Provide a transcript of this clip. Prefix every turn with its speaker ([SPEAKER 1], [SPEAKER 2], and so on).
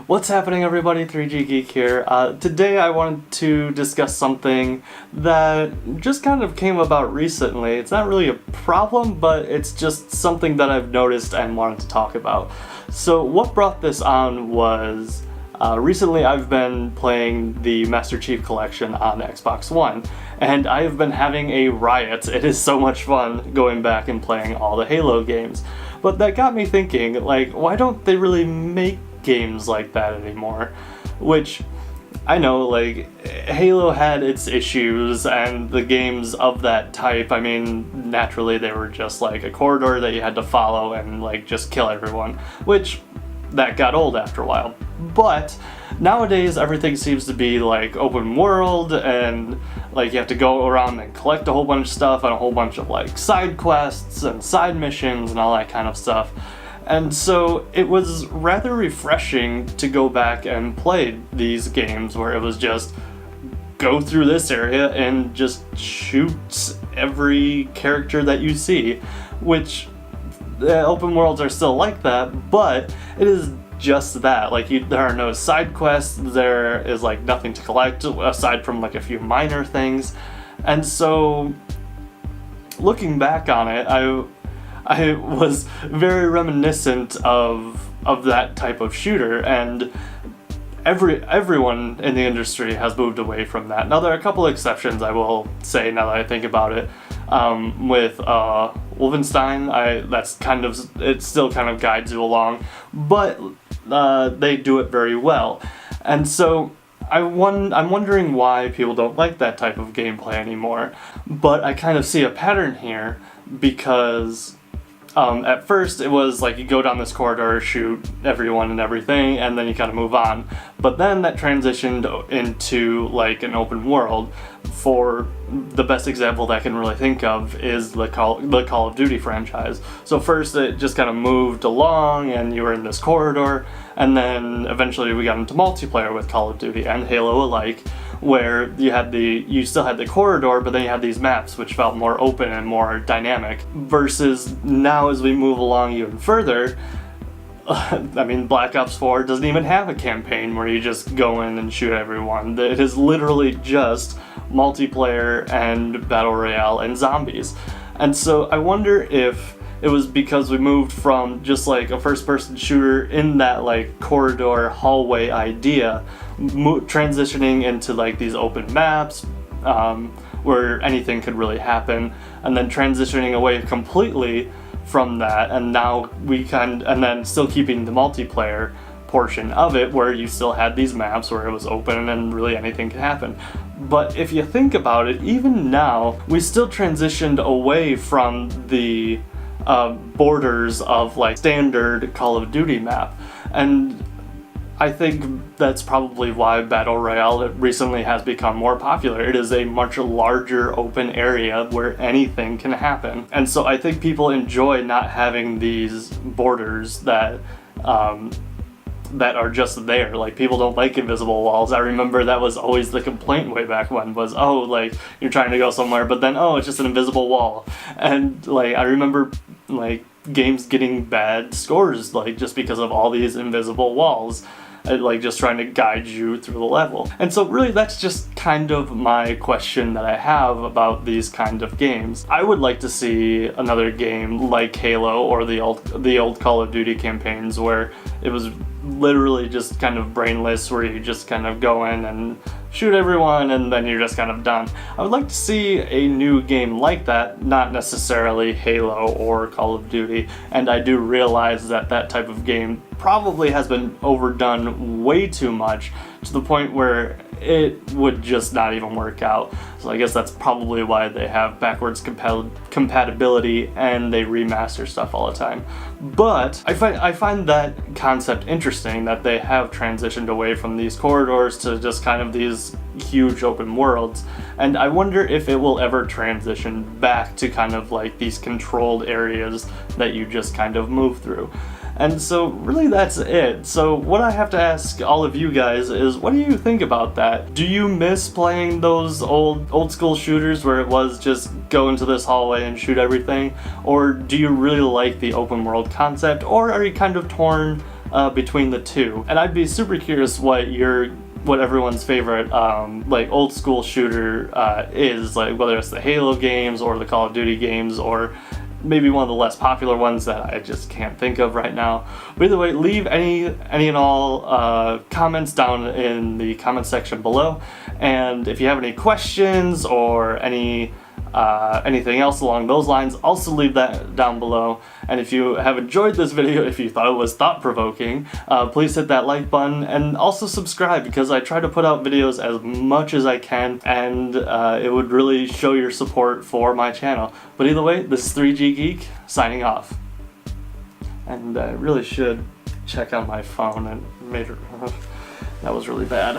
[SPEAKER 1] What's happening, everybody? 3G Geek here. Today I wanted to discuss something that just kind of came about recently. It's not really a problem, but it's just something that I've noticed and wanted to talk about. So what brought this on was recently I've been playing the Master Chief Collection on Xbox One, and I have been having a riot. It is so much fun going back and playing all the Halo games. But that got me thinking, like, why don't they really make games like that anymore? Which, I know, like, Halo had its issues, and the games of that type, I mean, naturally they were just like a corridor that you had to follow and, like, just kill everyone, which, that got old after a while. But nowadays everything seems to be like open world, and like you have to go around and collect a whole bunch of stuff and a whole bunch of like side quests and side missions and all that kind of stuff. And so it was rather refreshing to go back and play these games where it was just go through this area and just shoot every character that you see, which the open worlds are still like that, but it is just that. Like, there are no side quests, there is like nothing to collect aside from like a few minor things. And so looking back on it, I was very reminiscent of that type of shooter, and everyone in the industry has moved away from that. Now there are a couple exceptions, I will say, now that I think about it. With Wolfenstein, that's kind of, it still kind of guides you along, but they do it very well. And so I'm wondering why people don't like that type of gameplay anymore. But I kind of see a pattern here, because at first it was like you go down this corridor, shoot everyone and everything, and then you kind of move on. But then that transitioned into like an open world. For the best example that I can really think of is the Call of Duty franchise. So first it just kind of moved along and you were in this corridor, and then eventually we got into multiplayer with Call of Duty and Halo alike, where you still had the corridor, but then you had these maps which felt more open and more dynamic. Versus now, as we move along even further, I mean, Black Ops 4 doesn't even have a campaign where you just go in and shoot everyone. It is literally just multiplayer and battle royale and zombies. And so I wonder if it was because we moved from just like a first-person shooter in that like corridor hallway idea, transitioning into like these open maps where anything could really happen, and then transitioning away completely from that, and now and then still keeping the multiplayer portion of it where you still had these maps where it was open and really anything could happen. But if you think about it, even now we still transitioned away from the borders of like standard Call of Duty map, and I think that's probably why Battle Royale recently has become more popular. It is a much larger open area where anything can happen. And so I think people enjoy not having these borders that are just there. Like, people don't like invisible walls. I remember that was always the complaint way back when, was, oh, like, you're trying to go somewhere, but then, oh, it's just an invisible wall. And, like, I remember, like, games getting bad scores, like, just because of all these invisible walls, like just trying to guide you through the level. And so really that's just kind of my question that I have about these kind of games. I would like to see another game like Halo or the old Call of Duty campaigns where it was literally just kind of brainless, where you just kind of go in and shoot everyone and then you're just kind of done. I would like to see a new game like that, not necessarily Halo or Call of Duty, and I do realize that that type of game probably has been overdone way too much, to the point where it would just not even work out. So I guess that's probably why they have backwards compatibility and they remaster stuff all the time. But I find that concept interesting, that they have transitioned away from these corridors to just kind of these huge open worlds, and I wonder if it will ever transition back to kind of like these controlled areas that you just kind of move through. And so really that's it. So what I have to ask all of you guys is, what do you think about that? Do you miss playing those old school shooters where it was just go into this hallway and shoot everything? Or do you really like the open world concept? Or are you kind of torn between the two. And I'd be super curious what everyone's favorite like old school shooter is, like whether it's the Halo games or the Call of Duty games or maybe one of the less popular ones that I just can't think of right now. But either way, leave any and all comments down in the comment section below. And if you have any questions or anything else along those lines, also leave that down below. And if you have enjoyed this video, if you thought it was thought-provoking, please hit that like button and also subscribe, because I try to put out videos as much as I can, and it would really show your support for my channel. But either way, this is 3G Geek signing off. And I really should check on my phone and that was really bad.